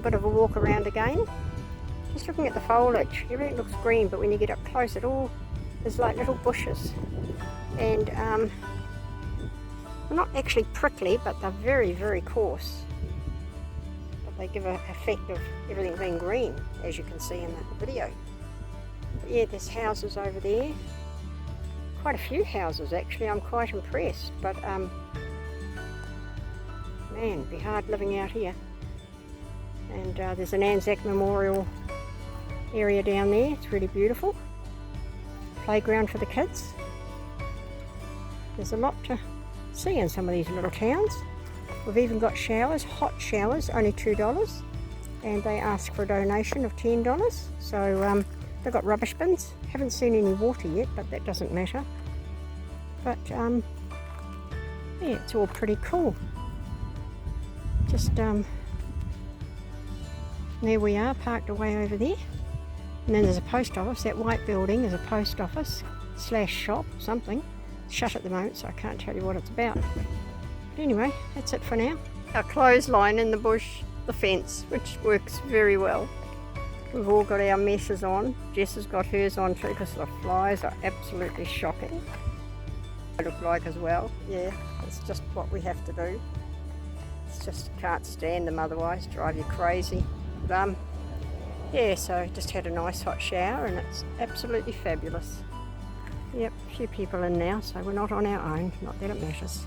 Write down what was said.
bit of a walk around again. Just looking at the foliage, everything looks green, but when you get up close it all is like little bushes. And they're not actually prickly, but they're very, very coarse. But they give an effect of everything being green, as you can see in the video. But yeah, there's houses over there. Quite a few houses actually, I'm quite impressed. But man, it'd be hard living out here. And there's an Anzac Memorial area down there, it's really beautiful. Playground for the kids. There's a lot to see in some of these little towns. We've even got showers, hot showers, only $2, and they ask for a donation of $10. So they've got rubbish bins. Haven't seen any water yet, but that doesn't matter. But yeah, it's all pretty cool. Just there we are, parked away over there. And then there's a post office. That white building is a post office / shop or something. It's shut at the moment, so I can't tell you what it's about. But anyway, that's it for now. Our clothesline in the bush, the fence, which works very well. We've all got our meshes on. Jess has got hers on too because the flies are absolutely shocking. They look like as well. Yeah, it's just what we have to do. It's just, you can't stand them otherwise, drive you crazy. But, yeah, so just had a nice hot shower and it's absolutely fabulous. Yep, a few people in now, so we're not on our own, not that it matters.